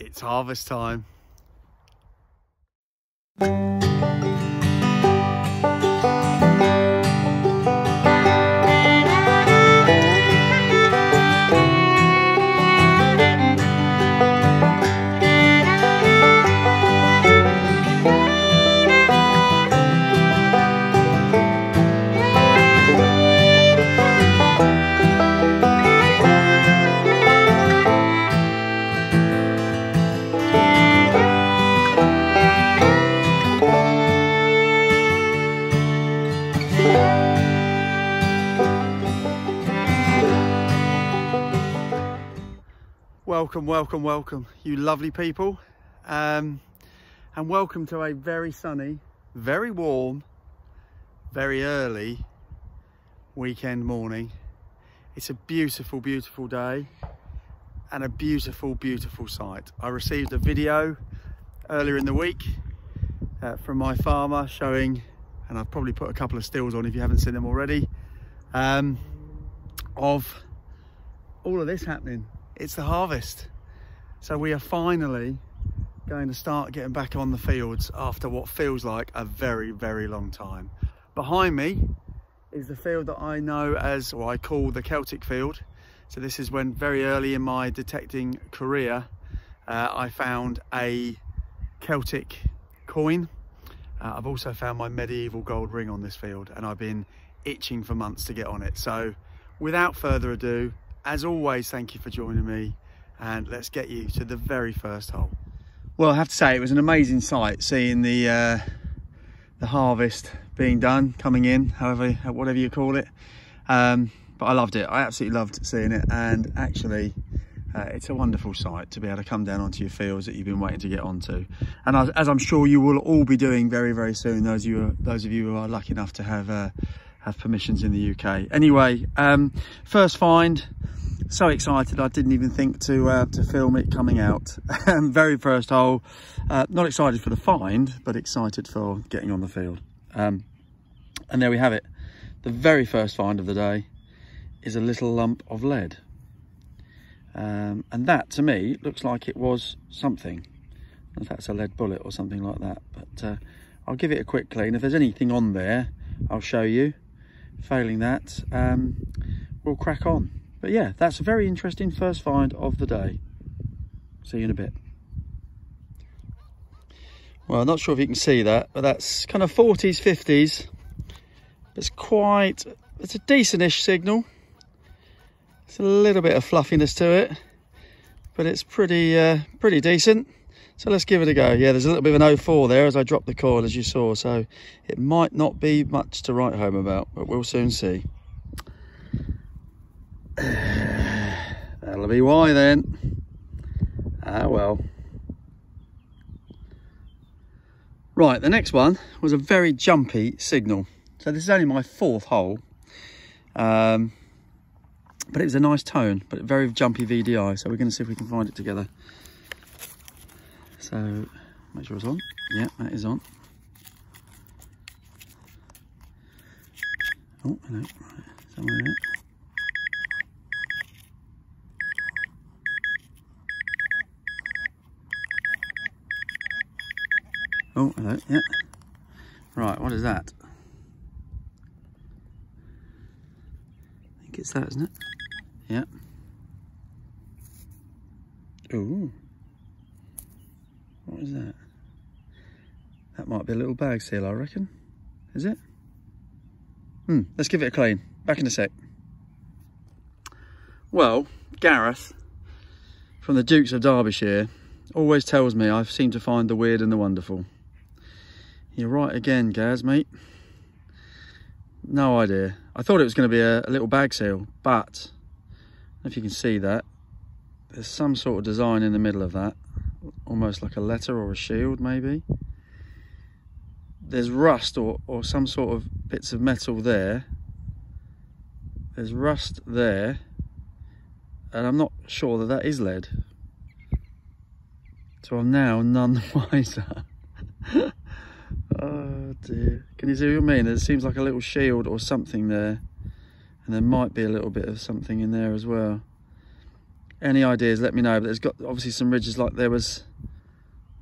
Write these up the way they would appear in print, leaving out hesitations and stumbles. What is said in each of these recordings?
It's harvest time. Welcome, welcome, welcome, you lovely people, and welcome to a very sunny, very warm, very early weekend morning. It's a beautiful, beautiful day and a beautiful, beautiful sight. I received a video earlier in the week from my farmer showing, and I've probably put a couple of stills on if you haven't seen them already, of all of this happening. It's the harvest. So we are finally going to start getting back on the fields after what feels like a very, very long time. Behind me is the field that I know as, or I call the Celtic Field. So this is when very early in my detecting career, I found a Celtic coin. I've also found my medieval gold ring on this field, and I've been itching for months to get on it. So without further ado, as always, thank you for joining me, and let's get you to the very first hole. Well, I have to say it was an amazing sight seeing the harvest being done, coming in, whatever you call it. But I loved it. I absolutely loved seeing it, and actually it's a wonderful sight to be able to come down onto your fields that you've been waiting to get onto, and as I'm sure you will all be doing very, very soon, those of you who are lucky enough to have permissions in the UK. Anyway, first find. So excited, I didn't even think to film it coming out. Very first hole. Not excited for the find, but excited for getting on the field. And there we have it. The very first find of the day is a little lump of lead. And that, to me, looks like it was something. If that's a lead bullet or something like that. But I'll give it a quick clean. If there's anything on there, I'll show you. Failing that, we'll crack on. But yeah, that's a very interesting first find of the day. See you in a bit. Well, I'm not sure if you can see that, but that's kind of 40s, 50s. It's a decent-ish signal. It's a little bit of fluffiness to it, but it's pretty decent. So let's give it a go. Yeah, there's a little bit of an 04 there as I dropped the coil, as you saw. So it might not be much to write home about, but we'll soon see. That'll be why then. Ah well. Right, the next one was a very jumpy signal. So this is only my fourth hole, but it was a nice tone, but very jumpy VDI. So we're going to see if we can find it together. So make sure it's on. Yeah, that is on. Oh, hello. Right, somewhere in it. Oh, hello, yeah. Right, what is that? I think it's that, isn't it? Yeah. Ooh. What is that? That might be a little bag seal, I reckon. Is it? Let's give it a clean. Back in a sec. Well, Gareth from the Dukes of Derbyshire always tells me I seem to find the weird and the wonderful. You're right again, Gaz, mate. No idea. I thought it was going to be a little bag seal, but if you can see that, there's some sort of design in the middle of that, almost like a letter or a shield, maybe. There's rust or some sort of bits of metal there. There's rust there, and I'm not sure that that is lead. So I'm now none the wiser. Oh dear. Can you see what I mean? There seems like a little shield or something there. And there might be a little bit of something in there as well. any ideas, let me know. But there's got obviously some ridges like there was,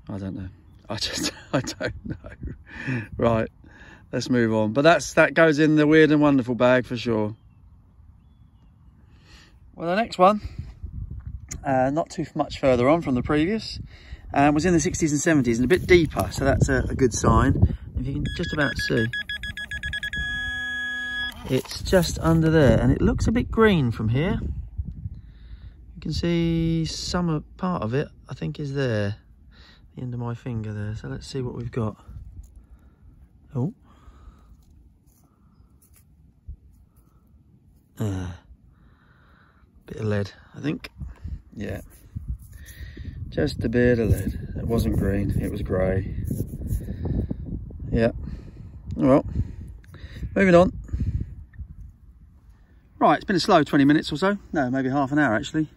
I don't know. I don't know. Right, let's move on. But that goes in the weird and wonderful bag for sure. Well, the next one, not too much further on from the previous, was in the 60s and 70s and a bit deeper, so that's a good sign. If you can just about see, it's just under there, and it looks a bit green from here. You can see some part of it, I think, is there, the end of my finger there. So let's see what we've got. Oh. Bit of lead, I think. Yeah, just a bit of lead. It wasn't green, it was grey. Yeah, well, moving on. Right, it's been a slow 20 minutes or so. No, maybe half an hour actually.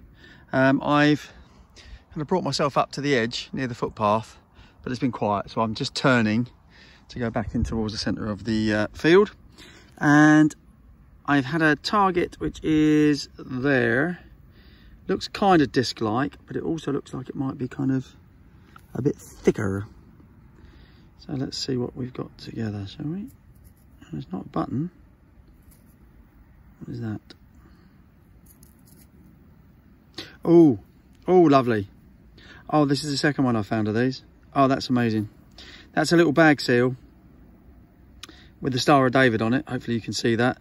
I've kind of brought myself up to the edge near the footpath, but it's been quiet, so I'm just turning to go back in towards the centre of the field. And I've had a target which is there. Looks kind of disc-like, but it also looks like it might be kind of a bit thicker. So let's see what we've got together, shall we? It's not a button. What is that? Oh, lovely. Oh, this is the second one I found of these. Oh, that's amazing. That's a little bag seal with the Star of David on it. Hopefully you can see that.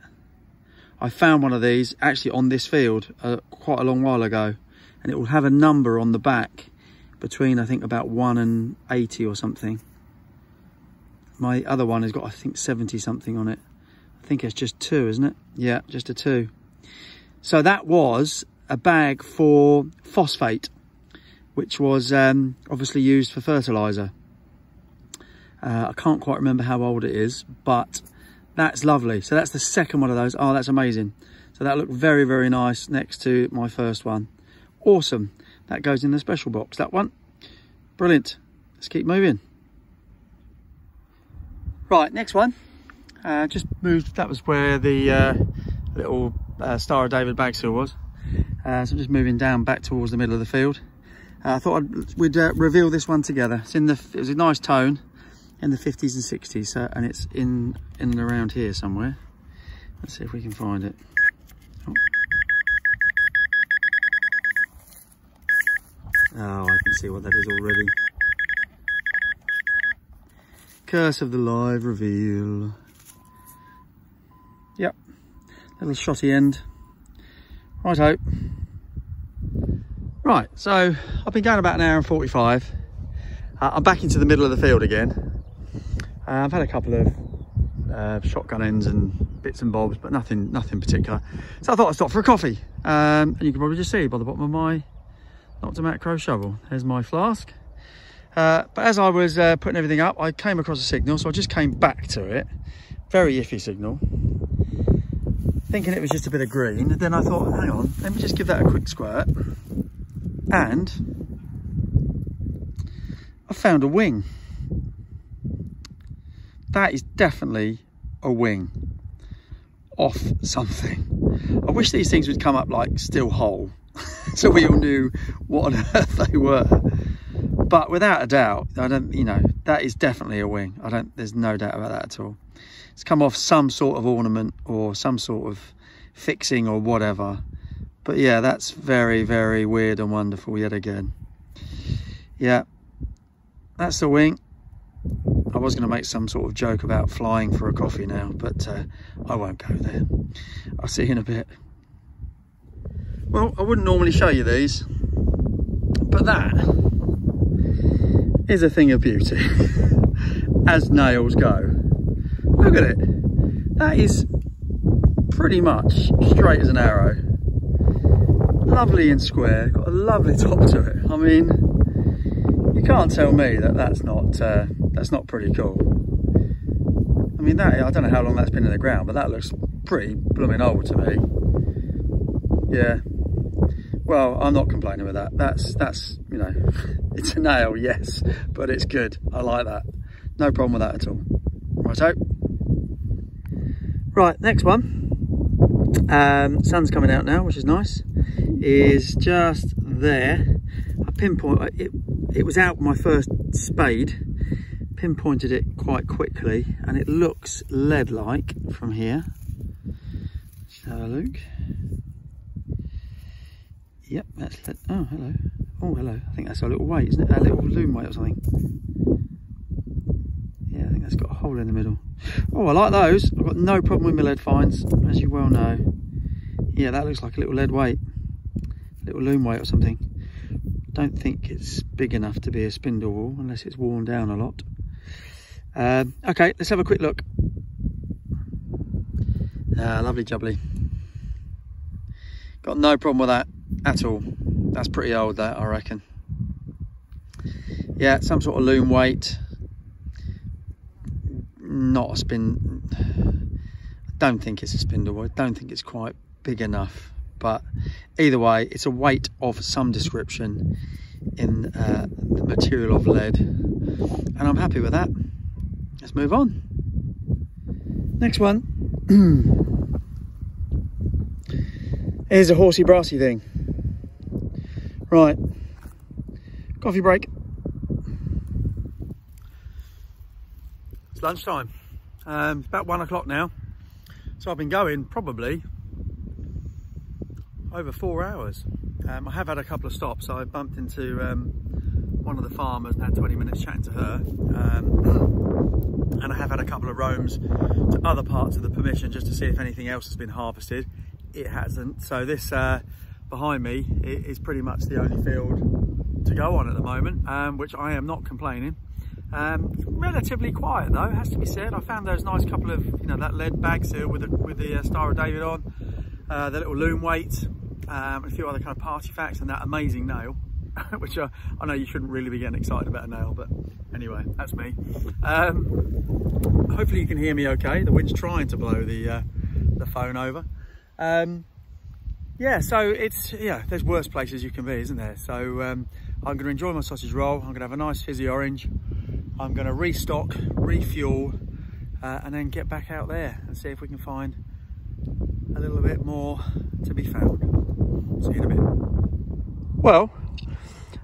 I found one of these actually on this field quite a long while ago, and it will have a number on the back between, I think, about 1 and 80 or something. My other one has got, I think, 70 something on it. I think it's just 2, isn't it? Yeah, just a 2. So that was a bag for phosphate, which was obviously used for fertilizer. I can't quite remember how old it is, but that's lovely. So that's the second one of those. Oh, that's amazing. So that looked very, very nice next to my first one. Awesome. That goes in the special box, that one. Brilliant. Let's keep moving. Right, next one. Just moved, that was where the little Star of David bag seal was. So I'm just moving down back towards the middle of the field. I thought we'd reveal this one together. It was a nice tone in the 50s and 60s, and it's in and around here somewhere. Let's see if we can find it. Oh, I can see what that is already. Curse of the live reveal. Yep, little shotty end. Righto. Right, so I've been going about an hour and 45. I'm back into the middle of the field again. I've had a couple of shotgun ends and bits and bobs, but nothing particular. So I thought I'd stop for a coffee. And you can probably just see by the bottom of my Nokta Makro shovel. There's my flask. But as I was putting everything up, I came across a signal, so I just came back to it. Very iffy signal. Thinking it was just a bit of green. Then I thought, hang on, let me just give that a quick squirt. And I found a wing. That is definitely a wing off something. I wish these things would come up like still whole, so we all knew what on earth they were. But without a doubt, that is definitely a wing. There's no doubt about that at all. It's come off some sort of ornament or some sort of fixing or whatever. But yeah, that's very, very weird and wonderful yet again. Yeah, that's the wing. I was going to make some sort of joke about flying for a coffee now, but I won't go there. I'll see you in a bit. Well, I wouldn't normally show you these, but that is a thing of beauty, as nails go. Look at it. That is pretty much straight as an arrow. Lovely and square, got a lovely top to it. I mean, you can't tell me that that's not pretty cool. I mean, I don't know how long that's been in the ground, but that looks pretty blooming old to me. Yeah. Well, I'm not complaining with that. That's it's a nail, yes, but it's good. I like that. No problem with that at all. Righto. Right, next one. Sun's coming out now, which is nice. Is just there. I pinpoint it. It was out my first spade. Pinpointed it quite quickly, and it looks lead-like from here. Let's have a look. Yep, that's lead. Oh, hello. Oh, hello. I think that's a little weight, isn't it? A little loom weight or something. Yeah, I think that's got a hole in the middle. Oh, I like those. I've got no problem with my lead finds, as you well know. Yeah, that looks like a little lead weight. A little loom weight or something. Don't think it's big enough to be a spindle whorl unless it's worn down a lot. Okay, let's have a quick look. Lovely jubbly. Got no problem with that at all. That's pretty old, that, I reckon. Yeah, some sort of loom weight. Not a spin. I don't think it's a spindle. I don't think it's quite big enough. But either way, it's a weight of some description in the material of lead. And I'm happy with that. Let's move on. Next one. Here's a horsey brassy thing. Right, coffee break. It's lunchtime. It's about 1 o'clock now. So I've been going probably over 4 hours. I have had a couple of stops. So I bumped into one of the farmers and had 20 minutes chatting to her. And I have had a couple of roams to other parts of the permission just to see if anything else has been harvested. It hasn't. So this behind me is pretty much the only field to go on at the moment, which I am not complaining. Relatively quiet though, has to be said. I found those nice couple of, you know, that lead bag seal with the Star of David on, the little loom weight, a few other kind of party facts, and that amazing nail, which I know you shouldn't really be getting excited about a nail, but anyway, that's me. Hopefully you can hear me okay. The wind's trying to blow the phone over. Yeah, so it's, yeah, there's worse places you can be, isn't there? So I'm going to enjoy my sausage roll. I'm going to have a nice fizzy orange. I'm going to restock, refuel, and then get back out there and see if we can find a little bit more to be found. See you in a bit. Well,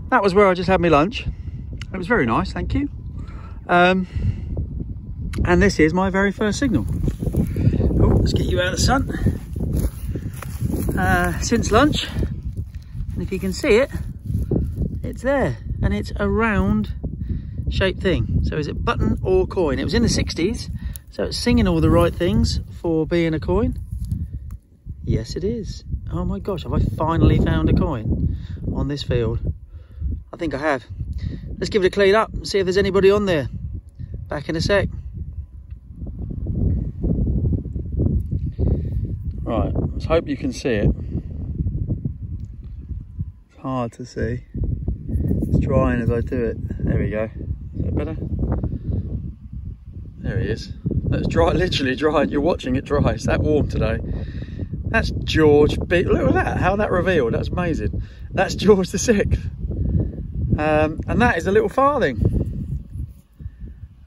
that was where I just had my lunch. It was very nice, thank you. And this is my very first signal. Oh, let's get you out of the sun. Since lunch, and if you can see it, it's there, and it's a round shaped thing. So is it button or coin? It was in the 60s, so it's singing all the right things for being a coin. Yes, it is. Oh my gosh, have I finally found a coin on this field? I think I have. Let's give it a clean up and see if there's anybody on there. Back in a sec. Right, let's hope you can see it. It's hard to see. It's drying as I do it. There we go. Is that better? There he is. That's dry, literally drying. You're watching it dry. It's that warm today. That's George B. Look at that, how that revealed. That's amazing. That's George the 6th. And that is a little farthing.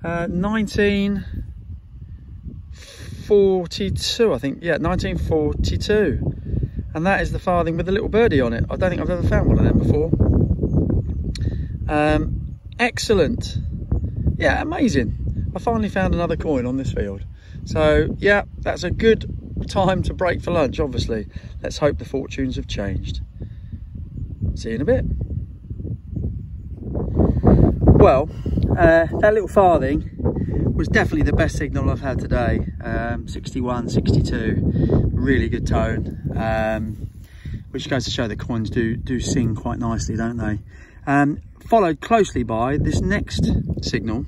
1942, I think. Yeah, 1942. And that is the farthing with the little birdie on it. I don't think I've ever found one of them before. Excellent. Yeah, amazing. I finally found another coin on this field. So, yeah, that's a good time to break for lunch, obviously. Let's hope the fortunes have changed. See you in a bit. Well, that little farthing was definitely the best signal I've had today. 61, 62, really good tone, which goes to show that coins do sing quite nicely, don't they? Followed closely by this next signal,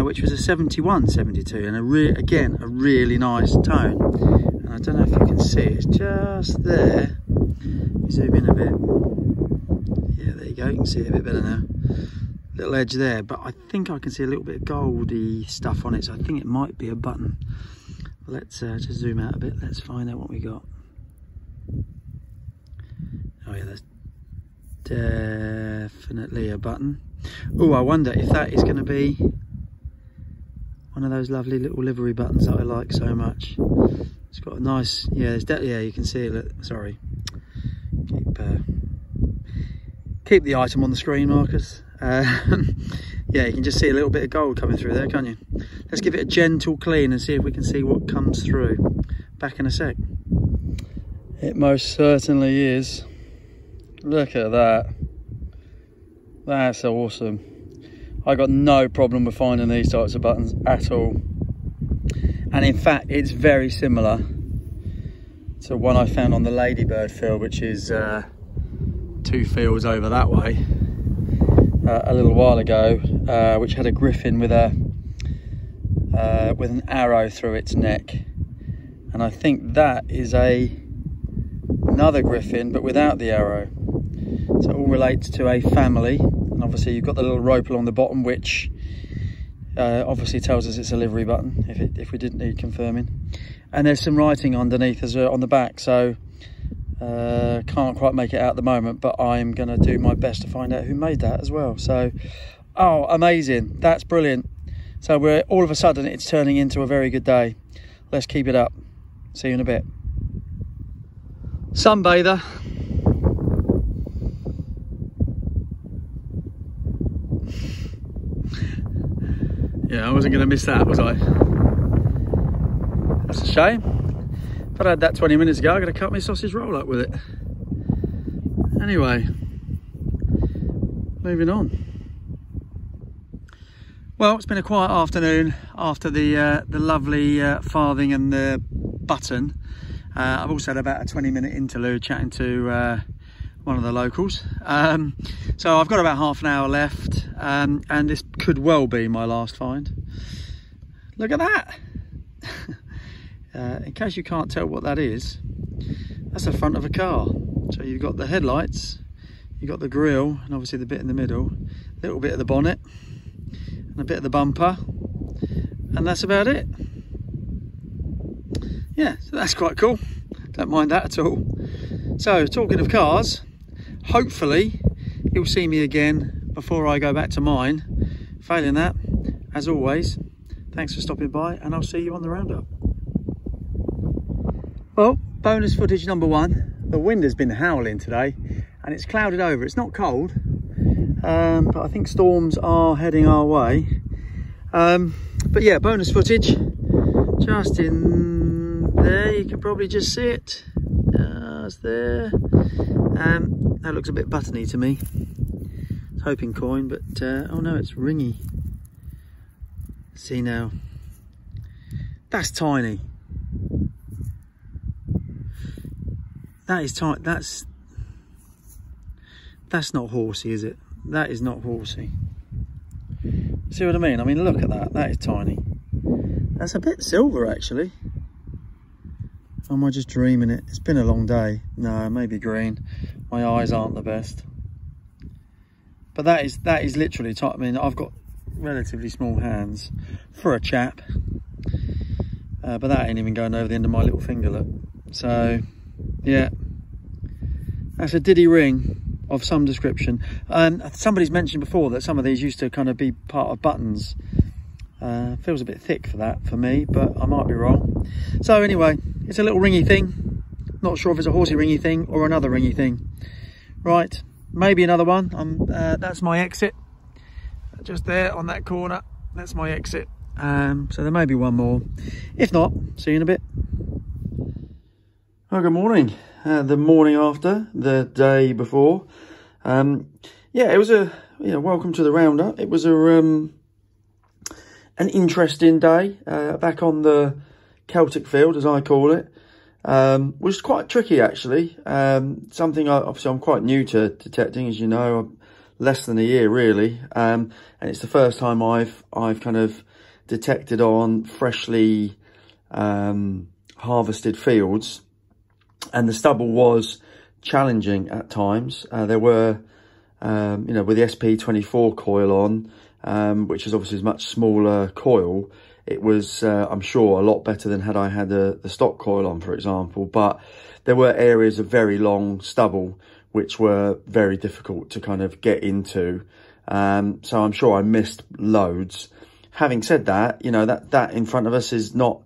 which was a 71, 72, and again a really nice tone. And I don't know if you can see, it's just there. Zoom in a bit. Yeah, there you go, you can see it a bit better now. Little edge there, but I think I can see a little bit of goldy stuff on it, so I think it might be a button. Let's just zoom out a bit. Let's find out what we got. Oh yeah, that's definitely a button. Oh, I wonder if that is going to be one of those lovely little livery buttons that I like so much. It's got a nice, yeah, yeah, you can see it. Look, sorry, keep Keep the item on the screen, Marcus. Yeah, you can just see a little bit of gold coming through there, can't you? Let's give it a gentle clean and see if we can see what comes through. Back in a sec. It most certainly is. Look at that. That's awesome. I got no problem with finding these types of buttons at all. And in fact, it's very similar to one I found on the Ladybird field, which is 2 fields over that way, a little while ago, which had a griffin with an arrow through its neck. And I think that is another griffin, but without the arrow. So it all relates to a family. And obviously you've got the little rope along the bottom, which obviously tells us it's a livery button, if we didn't need confirming. And there's some writing underneath as on the back, so can't quite make it out at the moment, but I'm going to do my best to find out who made that as well. So, oh, amazing. That's brilliant. So we're all of a sudden it's turning into a very good day. Let's keep it up. See you in a bit. Sunbather. Yeah, I wasn't going to miss that, was I? That's a shame. If I'd had that 20 minutes ago, I could have cut my sausage roll up with it. Anyway, moving on. Well, it's been a quiet afternoon after the lovely farthing and the button. I've also had about a 20-minute interlude chatting to one of the locals. So I've got about half an hour left, and this could well be my last find. Look at that. In case you can't tell what that is, that's the front of a car. So you've got the headlights, you've got the grille, and obviously the bit in the middle, a little bit of the bonnet, and a bit of the bumper, and that's about it. Yeah, so that's quite cool. Don't mind that at all. So talking of cars, hopefully you'll see me again before I go back to mine. Failing that, as always, thanks for stopping by, and I'll see you on the roundup. Well, bonus footage number 1. The wind has been howling today and it's clouded over. It's not cold, but I think storms are heading our way. But yeah, bonus footage just in there. You can probably just see it. It's there. That looks a bit buttony to me. I was hoping coin, but oh no, it's ringy. See now, that's tiny. That is tight. That's not horsey, is it? That is not horsey. See what I mean? I mean, look at that. That is tiny. That's a bit silver, actually. Or am I just dreaming it? It's been a long day. No, maybe green. My eyes aren't the best. But that is literally tight. I mean, I've got relatively small hands for a chap, but that ain't even going over the end of my little finger, look. So yeah, that's a diddy ring of some description. Somebody's mentioned before that some of these used to kind of be part of buttons. Feels a bit thick for that for me, but I might be wrong. So anyway, it's a little ringy thing. Not sure if it's a horsey ringy thing or another ringy thing. Right, maybe another one. That's my exit. Just there on that corner. That's my exit. So there may be one more. If not, see you in a bit. Oh, good morning. The morning after, the day before. Yeah, it was welcome to the roundup. It was an interesting day back on the Celtic Field, as I call it. Was quite tricky, actually. Something obviously I'm quite new to detecting, as you know. I'm less than a year, really, and it's the first time I've kind of detected on freshly harvested fields. And the stubble was challenging at times. There were, with the SP24 coil on, which is obviously a much smaller coil, it was, I'm sure, a lot better than had I had the stock coil on, for example. But there were areas of very long stubble which were very difficult to kind of get into. So I'm sure I missed loads. Having said that, that in front of us is not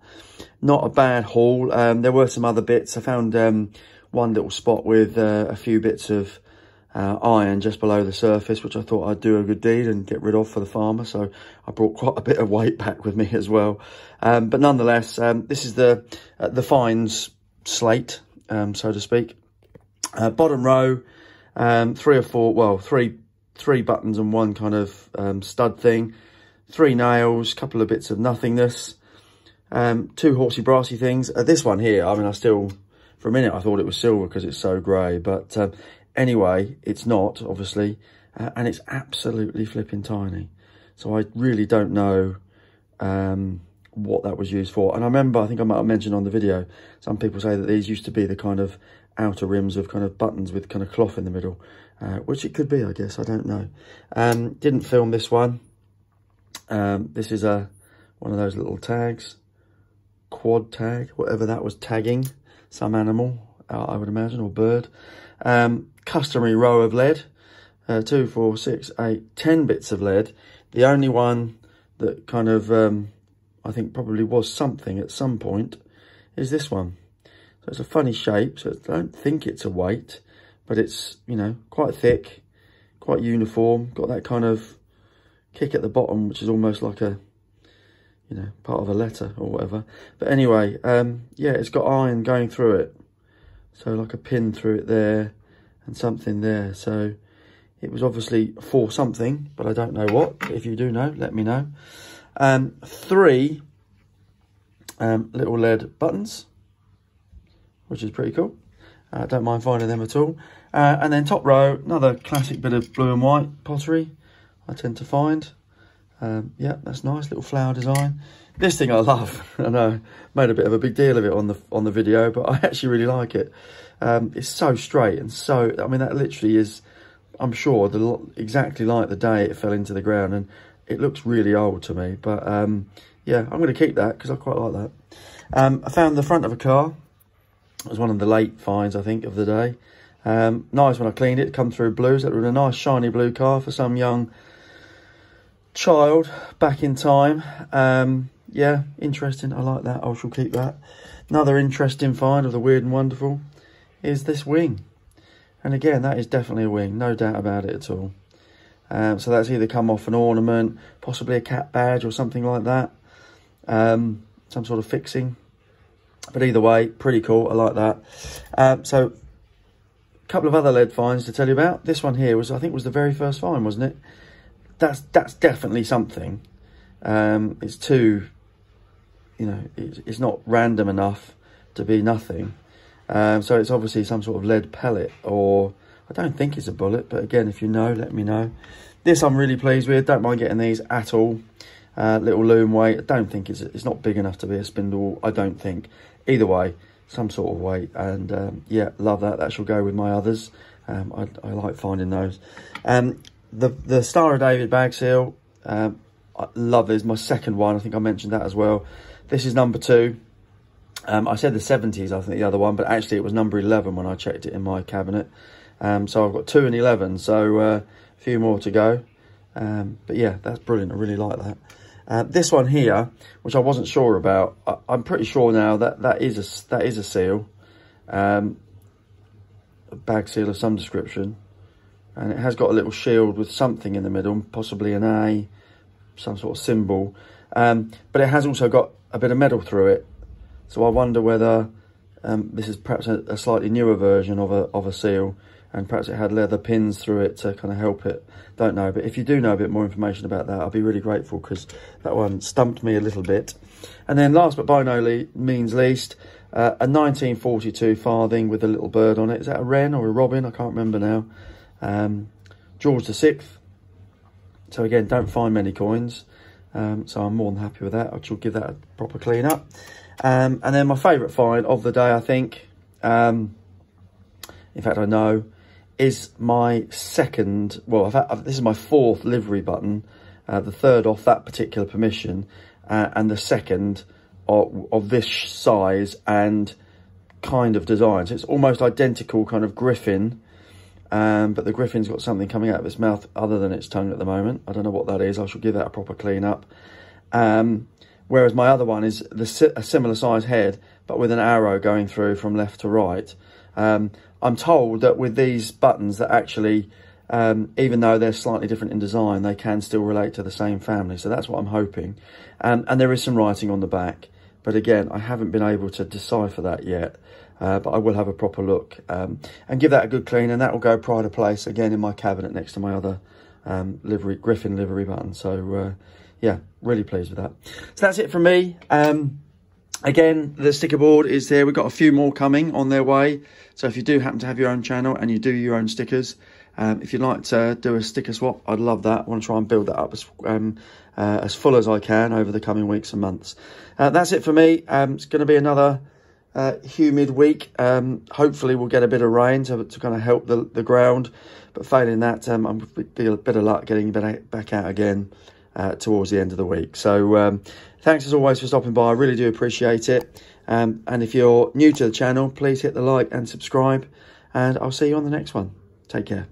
a bad haul. There were some other bits. I found one little spot with a few bits of iron just below the surface, which I thought I'd do a good deed and get rid of for the farmer. So I brought quite a bit of weight back with me as well. But nonetheless, this is the fines slate, so to speak. Bottom row, three buttons and one kind of stud thing, 3 nails, couple of bits of nothingness, 2 horsey brassy things. This one here, I mean, for a minute I thought it was silver because it's so grey, but anyway, it's not, obviously, and it's absolutely flipping tiny. So I really don't know what that was used for. And I remember, I think I might have mentioned on the video, some people say that these used to be the kind of outer rims of kind of buttons with kind of cloth in the middle, which it could be, I guess, I don't know. Didn't film this one. This is one of those little tags, quad tag, whatever that was, tagging some animal, I would imagine, or bird. Customary row of lead, 2, 4, 6, 8, 10 bits of lead. The only one that kind of, I think probably was something at some point is this one. So it's a funny shape, so I don't think it's a weight, but it's, you know, quite thick, quite uniform, got that kind of kick at the bottom, which is almost like a, you know, part of a letter or whatever. But anyway, yeah, it's got iron going through it. So like a pin through it there and something there. So it was obviously for something, but I don't know what. If you do know, let me know. 3 little lead buttons, which is pretty cool. Don't mind finding them at all. And then top row, another classic bit of blue and white pottery I tend to find. Yeah, that's nice, little flower design. This thing I love, and I made a bit of a big deal of it on the video, but I actually really like it. It's so straight and so, I mean, that literally is, I'm sure, exactly like the day it fell into the ground, and it looks really old to me. But yeah, I'm going to keep that because I quite like that. I found the front of a car. It was one of the late finds, I think, of the day. Nice when I cleaned it, come through blues. That was a nice shiny blue car for some young child back in time. Yeah, interesting. I like that. I shall keep that. Another interesting find of the weird and wonderful is this wing. And again, that is definitely a wing, no doubt about it at all. So that's either come off an ornament, possibly a cat badge or something like that. Some sort of fixing. But either way, pretty cool. I like that. So a couple of other lead finds to tell you about. This one here was, I think, was the very first find, wasn't it? That's definitely something. It's too, you know, it's not random enough to be nothing. So it's obviously some sort of lead pellet, or I don't think it's a bullet, but again, if you know, let me know. This I'm really pleased with. Don't mind getting these at all. Little loom weight. I don't think it's not big enough to be a spindle, I don't think. Either way, some sort of weight, and yeah, love that. That shall go with my others. I like finding those. The Star of David bag seal, I love this. My second one, I think I mentioned that as well. This is number 2. I said the 70s, I think, the other one, but actually it was number 11 when I checked it in my cabinet. So I've got 2 and 11, so a few more to go. But yeah, that's brilliant. I really like that. This one here, which I wasn't sure about, I'm pretty sure now that is a seal, a bag seal of some description, and it has got a little shield with something in the middle, possibly an A, some sort of symbol, but it has also got a bit of metal through it. So I wonder whether this is perhaps a slightly newer version of a seal, and perhaps it had leather pins through it to kind of help it. Don't know, but if you do know a bit more information about that, I'll be really grateful, because that one stumped me a little bit. And then last but by no means least, a 1942 farthing with a little bird on it. Is that a wren or a robin? I can't remember now. George VI. So again, don't find many coins, so I'm more than happy with that. I shall give that a proper clean up. And then my favourite find of the day, I think, in fact I know, is my second, well, this is my 4th livery button, the 3rd off that particular permission, and the 2nd of this size and kind of design. So it's almost identical kind of griffin, but the griffin's got something coming out of its mouth other than its tongue at the moment. I don't know what that is. I shall give that a proper clean up. Whereas my other one is a similar size head, but with an arrow going through from left to right. I'm told that with these buttons that actually, even though they're slightly different in design, they can still relate to the same family. So that's what I'm hoping. And there is some writing on the back. But again, I haven't been able to decipher that yet. But I will have a proper look and give that a good clean. And that will go pride of place again in my cabinet next to my other Griffin livery button. So yeah, really pleased with that. So that's it from me. Again, the sticker board is there. We've got a few more coming on their way. So if you do happen to have your own channel and you do your own stickers, if you'd like to do a sticker swap, I'd love that. I want to try and build that up as full as I can over the coming weeks and months. That's it for me. It's going to be another humid week. Hopefully we'll get a bit of rain to kind of help the ground. But failing that, I'm a bit of luck getting back out again towards the end of the week. So thanks as always for stopping by. I really do appreciate it. And if you're new to the channel, please hit the like and subscribe. And I'll see you on the next one. Take care.